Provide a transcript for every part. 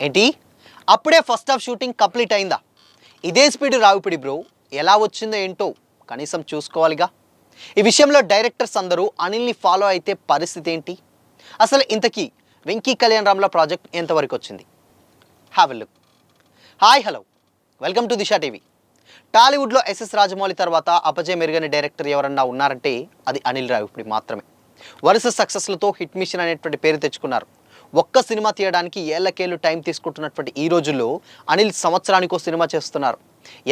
ఏంటి అప్పుడే first half shooting complete అయిందా? ఇదే స్పీడ్ రావిపిడి బ్రో, ఎలా వచ్చిందో ఏంటో కనీసం చూసుకోవాలిగా. ఈ విషయంలో డైరెక్టర్స్ అందరూ అనిల్ని ఫాలో అయితే పరిస్థితి ఏంటి? అసలు ఇంతకీ వెంకీ కళ్యాణ్ రామ్ల ప్రాజెక్ట్ ఎంతవరకు వచ్చింది? Have a look. Hi hello, welcome to Disha TV. టాలీవుడ్లో ఎస్ఎస్ రాజమౌళి తర్వాత అపజయ మెరుగని డైరెక్టర్ ఎవరన్నా ఉన్నారంటే అది అనిల్ రావిపూడి మాత్రమే. వరుస సక్సెస్లతో హిట్ మిషన్ అనేటువంటి పేరు తెచ్చుకున్నారు. ఒక్క సినిమా తీయడానికి ఏళ్లకేళ్ళు టైం తీసుకుంటున్నటువంటి ఈ రోజుల్లో అనిల్ సంవత్సరానికో సినిమా చేస్తున్నారు.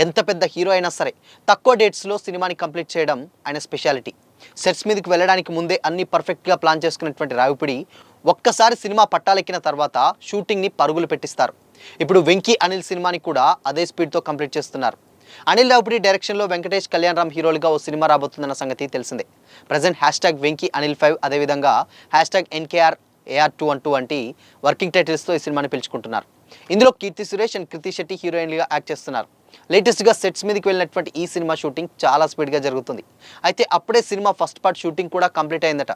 ఎంత పెద్ద హీరో అయినా సరే తక్కువ డేట్స్లో సినిమాని కంప్లీట్ చేయడం ఆయన స్పెషాలిటీ. సెట్స్ మీదకి వెళ్ళడానికి ముందే అన్ని పర్ఫెక్ట్గా ప్లాన్ చేసుకున్నటువంటి రావిపూడి ఒక్కసారి సినిమా పట్టాలెక్కిన తర్వాత షూటింగ్ని పరుగులు పెట్టిస్తారు. ఇప్పుడు వెంకీ అనిల్ సినిమాని కూడా అదే స్పీడ్తో కంప్లీట్ చేస్తున్నారు. అనిల్ రావిపూడి డైరెక్షన్లో వెంకటేష్ కళ్యాణ్ రామ్ హీరోలుగా ఓ సినిమా రాబోతుందన్న సంగతి తెలిసిందే. ప్రజెంట్ హ్యాష్ట్యాగ్ వెంకీ అనిల్ 5, అదేవిధంగా హ్యాష్ట్యాగ్ ఎన్కేఆర్ AR212 వంటి వర్కింగ్ టైటిల్స్తో ఈ సినిమాని పిలుచుకుంటున్నారు. ఇందులో కీర్తి సురేష్ అండ్ కృతి శెట్టి హీరోయిన్లుగా యాక్ట్ చేస్తున్నారు. లేటెస్ట్గా సెట్స్ మీదకి వెళ్ళినటువంటి ఈ సినిమా షూటింగ్ చాలా స్పీడ్గా జరుగుతుంది. అయితే అప్పుడే సినిమా ఫస్ట్ పార్ట్ షూటింగ్ కూడా కంప్లీట్ అయిందట.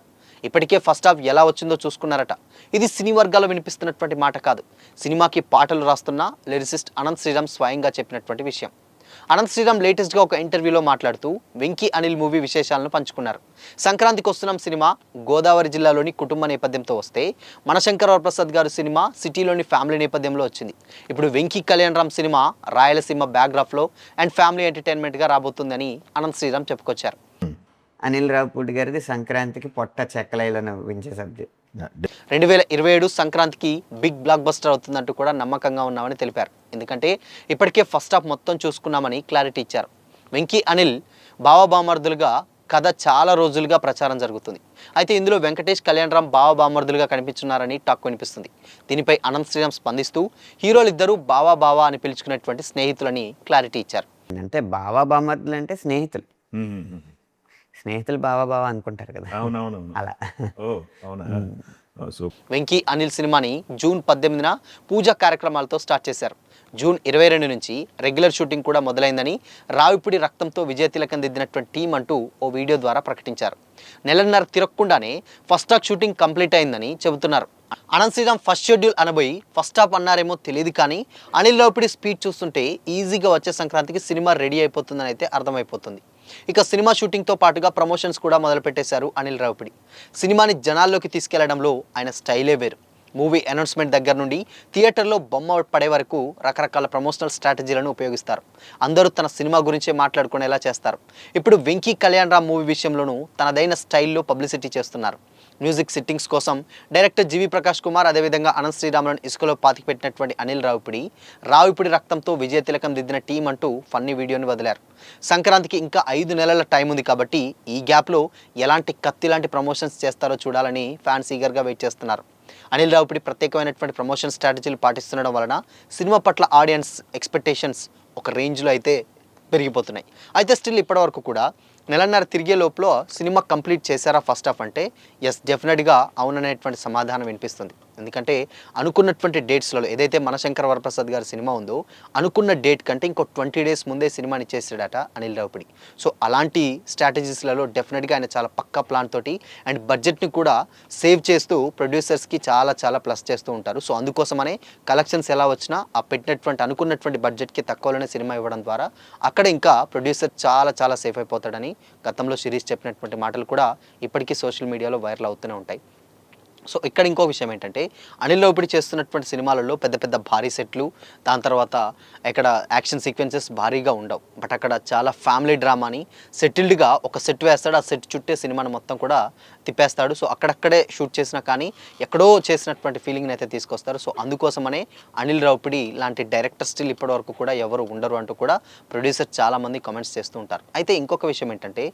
ఇప్పటికే ఫస్ట్ హాఫ్ ఎలా వచ్చిందో చూసుకున్నారట. ఇది సినీ వర్గాల్లో వినిపిస్తున్నటువంటి మాట కాదు, సినిమాకి పాటలు రాస్తున్న లిరిసిస్ట్ అనంత్ శ్రీరామ్ స్వయంగా చెప్పినటువంటి విషయం. అనంత్ శ్రీరామ్ లేటెస్ట్గా ఒక ఇంటర్వ్యూలో మాట్లాడుతూ వెంకీ అనిల్ మూవీ విశేషాలను పంచుకున్నారు. సంక్రాంతికి వస్తున్నాం సినిమా గోదావరి జిల్లాలోని కుటుంబ నేపథ్యంతో వస్తే, మనశంకర్ వరప్రసాద్ గారి సినిమా సిటీలోని ఫ్యామిలీ నేపథ్యంలో వచ్చింది. ఇప్పుడు వెంకీ కళ్యాణ్ రామ్ సినిమా రాయలసీమ బ్యాక్గ్రాఫ్లో అండ్ ఫ్యామిలీ ఎంటర్టైన్మెంట్గా రాబోతుందని అనంత్ శ్రీరామ్ చెప్పుకొచ్చారు. అనిల్ రావిపూడి గారిది సంక్రాంతికి పొట్ట చెక్కలైలో నవ్వించే సబ్జెక్ట్. 2027 సంక్రాంతికి బిగ్ బ్లాక్ బస్టర్ అవుతుందంటూ కూడా నమ్మకంగా ఉన్నామని తెలిపారు. ఎందుకంటే ఇప్పటికే ఫస్ట్ హాఫ్ మొత్తం చూసుకున్నామని క్లారిటీ ఇచ్చారు. వెంకీ అనిల్ బావబామర్దులుగా కథ చాలా రోజులుగా ప్రచారం జరుగుతుంది. అయితే ఇందులో వెంకటేష్ కళ్యాణ్ రామ్ బావబామర్దులుగా కనిపించున్నారని టాక్ వినిపిస్తుంది. దీనిపై అనంత్ శ్రీరామ్ స్పందిస్తూ హీరోలిద్దరూ బావా అని పిలుచుకునేటువంటి స్నేహితులని క్లారిటీ ఇచ్చారు. అంటే బావా బామర్దులు అంటే స్నేహితులు, స్నేహితులు బావా అనుకుంటారు కదా. అవునవును అలా. వెంకీ అనిల్ సినిమాని జూన్ 18న పూజా కార్యక్రమాలతో స్టార్ట్ చేశారు. జూన్ 22 నుంచి రెగ్యులర్ షూటింగ్ కూడా మొదలైందని రావిపూడి రక్తంతో విజయతిలకం దిద్దినటువంటి టీం అంటూ ఓ వీడియో ద్వారా ప్రకటించారు. నెలన్నర తిరగకుండానే ఫస్ట్ హాఫ్ షూటింగ్ కంప్లీట్ అయిందని చెబుతున్నారు. అనంత్ శ్రీరామ్ ఫస్ట్ షెడ్యూల్ అనబోయి ఫస్ట్ హాఫ్ అన్నారేమో తెలియదు, కానీ అనిల్ రావిపూడి స్పీడ్ చూస్తుంటే ఈజీగా వచ్చే సంక్రాంతికి సినిమా రెడీ అయిపోతుందని అయితే అర్థమైపోతుంది. ఇక సినిమా షూటింగ్తో పాటుగా ప్రమోషన్స్ కూడా మొదలుపెట్టేశారు అనిల్ రావిపూడి. సినిమాని జనాల్లోకి తీసుకెళ్లడంలో ఆయన స్టైలే వేరు. మూవీ అనౌన్స్మెంట్ దగ్గర నుండి థియేటర్లో బొమ్మ పడే వరకు రకరకాల ప్రమోషనల్ స్ట్రాటజీలను ఉపయోగిస్తారు. అందరూ తన సినిమా గురించే మాట్లాడుకునేలా చేస్తారు. ఇప్పుడు వెంకీ కళ్యాణ్ రామ్ మూవీ విషయంలోనూ తనదైన స్టైల్లో పబ్లిసిటీ చేస్తున్నారు. మ్యూజిక్ సిట్టింగ్స్ కోసం డైరెక్టర్ జీవి ప్రకాష్ కుమార్, అదేవిధంగా అనంత్ శ్రీరామ్లను ఇసుకలో పాతిపెట్టినటువంటి అనిల్ రావిపూడి రక్తంతో విజయ తిలకం దిద్దిన టీం అంటూ ఫన్నీ వీడియోని వదిలారు. సంక్రాంతికి ఇంకా 5 నెలల టైం ఉంది కాబట్టి ఈ గ్యాప్లో ఎలాంటి కత్తి లాంటి ప్రమోషన్స్ చేస్తారో చూడాలని ఫ్యాన్స్ ఈగర్గా వెయిట్ చేస్తున్నారు. అనిల్ రావిపూడి ప్రత్యేకమైనటువంటి ప్రమోషన్ స్ట్రాటజీలు పాటిస్తుండడం వలన సినిమా పట్ల ఆడియన్స్ ఎక్స్పెక్టేషన్స్ ఒక రేంజ్లో అయితే పెరిగిపోతున్నాయి. అయితే స్టిల్ ఇప్పటివరకు కూడా నెలన్నర తిరిగే లోపల సినిమా కంప్లీట్ చేశారా ఫస్ట్ హాఫ్ అంటే ఎస్, డెఫినెట్గా అవుననేటువంటి సమాధానం వినిపిస్తుంది. ఎందుకంటే అనుకున్నటువంటి డేట్స్లలో ఏదైతే మనశంకర్ వరప్రసాద్ గారి సినిమా ఉందో అనుకున్న డేట్ కంటే ఇంకో 20 days ముందే సినిమాని చేసాడట అనిల్ రావిపూడి. సో అలాంటి స్ట్రాటజీస్లలో డెఫినెట్గా ఆయన చాలా పక్కా ప్లాన్ తోటి అండ్ బడ్జెట్ని కూడా సేవ్ చేస్తూ ప్రొడ్యూసర్స్కి చాలా ప్లస్ చేస్తూ ఉంటారు. సో అందుకోసమనే కలెక్షన్స్ ఎలా వచ్చినా ఆ పెట్టినటువంటి అనుకున్నటువంటి బడ్జెట్కి తక్కువలోనే సినిమా ఇవ్వడం ద్వారా అక్కడ ఇంకా ప్రొడ్యూసర్ చాలా సేఫ్ అయిపోతాడని గతంలో శిరీష్ చెప్పినటువంటి మాటలు కూడా ఇప్పటికీ సోషల్ మీడియాలో వైరల్ అవుతూనే ఉంటాయి. సో ఇక్కడ ఇంకో విషయం ఏంటంటే అనిల్ రావిపూడి చేస్తున్నటువంటి సినిమాలలో పెద్ద భారీ సెట్లు, దాని తర్వాత ఇక్కడ యాక్షన్ సీక్వెన్సెస్ భారీగా ఉండవు. బట్ అక్కడ చాలా ఫ్యామిలీ డ్రామాని సెటిల్డ్గా ఒక సెట్ వేస్తాడు, ఆ సెట్ చుట్టే సినిమాని మొత్తం కూడా తిప్పేస్తాడు. సో అక్కడక్కడే షూట్ చేసినా కానీ ఎక్కడో చేసినటువంటి ఫీలింగ్ని అయితే తీసుకొస్తారు. సో అందుకోసమనే అనిల్ రావిపూడి లాంటి డైరెక్టర్ స్టిల్ ఇప్పటివరకు కూడా ఎవరు ఉండరు అంటూ కూడా ప్రొడ్యూసర్ చాలామంది కామెంట్స్ చేస్తూ ఉంటారు. అయితే ఇంకొక విషయం ఏంటంటే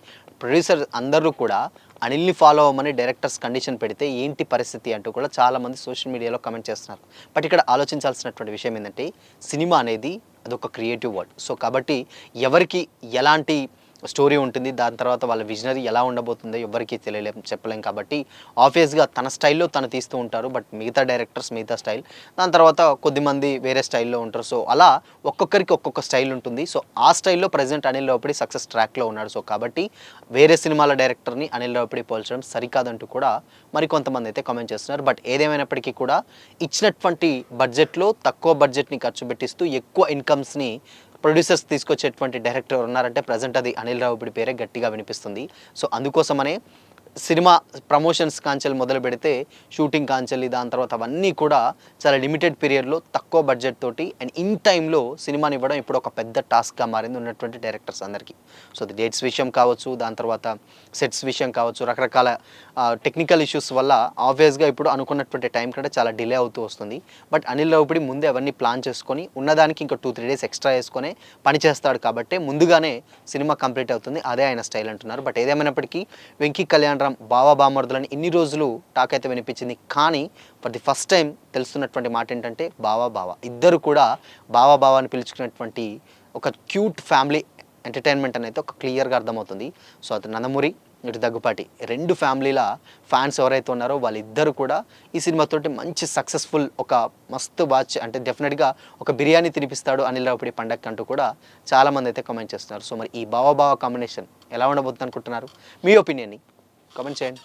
ప్రొడ్యూసర్ అందరూ కూడా అనిల్ని ఫాలో అవ్వమని డైరెక్టర్స్ కండిషన్ పెడితే ఏంటి పరిస్థితి అంటూ కూడా చాలామంది సోషల్ మీడియాలో కామెంట్ చేస్తున్నారు. బట్ ఇక్కడ ఆలోచించాల్సినటువంటి విషయం ఏంటంటే సినిమా అనేది అదొక క్రియేటివ్ వర్డ్. సో కాబట్టి ఎవరికి ఎలాంటి స్టోరీ ఉంటుంది. దాని తర్వాత వాళ్ళ విజనరీ ఎలా ఉండబోతుందో ఎవ్వరికీ చెప్పలేం కాబట్టి ఆబ్వియస్గా తన స్టైల్లో తను తీస్తూ ఉంటారు. బట్ మిగతా డైరెక్టర్స్ మిగతా స్టైల్, దాని తర్వాత కొద్దిమంది వేరే స్టైల్లో ఉంటారు. సో అలా ఒక్కొక్కరికి ఒక్కొక్క స్టైల్ ఉంటుంది. సో ఆ స్టైల్లో ప్రజెంట్ అనిల్ రావిపూడి సక్సెస్ ట్రాక్లో ఉన్నాడు. సో కాబట్టి వేరే సినిమాల డైరెక్టర్ని అనిల్ రావిపూడి పోల్చడం సరికాదంటూ కూడా మరికొంతమంది అయితే కామెంట్ చేస్తున్నారు. బట్ ఏదేమైనప్పటికీ కూడా ఇచ్చినటువంటి బడ్జెట్లో తక్కువ బడ్జెట్ని ఖర్చు పెట్టిస్తూ ఎక్కువ ఇన్కమ్స్ని ప్రొడ్యూసర్స్ తీసుకొచ్చేటువంటి డైరెక్టర్ ఉన్నారంటే ప్రజెంట్ అది అనిల్ రావిపూడి పేరే గట్టిగా వినిపిస్తుంది. సో అందుకోసమనే సినిమా ప్రమోషన్స్ కాంచెలు మొదలు పెడితే షూటింగ్ కాంచెలు, దాని తర్వాత అవన్నీ కూడా చాలా లిమిటెడ్ పీరియడ్లో తక్కువ బడ్జెట్ తోటి అండ్ ఇన్ టైంలో సినిమాని ఇవ్వడం ఇప్పుడు ఒక పెద్ద టాస్క్గా మారింది ఉన్నటువంటి డైరెక్టర్స్ అందరికీ. సో అది డేట్స్ విషయం కావచ్చు, దాని తర్వాత సెట్స్ విషయం కావచ్చు, రకరకాల టెక్నికల్ ఇష్యూస్ వల్ల ఆబ్వియస్గా ఇప్పుడు అనుకున్నటువంటి టైం కంటే చాలా డిలే అవుతూ వస్తుంది. బట్ అనిల్ రావిపూడి ముందే అవన్నీ ప్లాన్ చేసుకొని ఉన్నదానికి ఇంకా 2-3 డేస్ ఎక్స్ట్రా వేసుకొని పని చేస్తాడు కాబట్టి ముందుగానే సినిమా కంప్లీట్ అవుతుంది. అదే ఆయన స్టైల్ అంటున్నారు. బట్ ఏదేమైనప్పటికీ వెంకీ కళ్యాణ్ రామ్ బావా బామర్దులని ఇన్ని రోజులు టాక్ అయితే వినిపించింది. కానీ ఫర్ ది ఫస్ట్ టైం తెలుస్తున్నటువంటి మాట ఏంటంటే బావా ఇద్దరు కూడా బావా అని పిలుచుకున్నటువంటి ఒక క్యూట్ ఫ్యామిలీ ఎంటర్టైన్మెంట్ అనేది ఒక క్లియర్గా అర్థమవుతుంది. సో అది నందమూరి ఇటు దగ్గుపాటి రెండు ఫ్యామిలీల ఫ్యాన్స్ ఎవరైతే ఉన్నారో వాళ్ళిద్దరు కూడా ఈ సినిమాతోటి మంచి సక్సెస్ఫుల్ ఒక మస్తు వాచ్ అంటే డెఫినెట్గా ఒక బిర్యానీ తినిపిస్తాడు అనిల్ రావిపూడి పండగ అంటూ కూడా చాలామంది అయితే కామెంట్ చేస్తున్నారు. సో మరి ఈ బావా కాంబినేషన్ ఎలా ఉండబోతుంది అనుకుంటున్నారు? మీ ఒపీనియన్ని కామెంట్ చేయండి.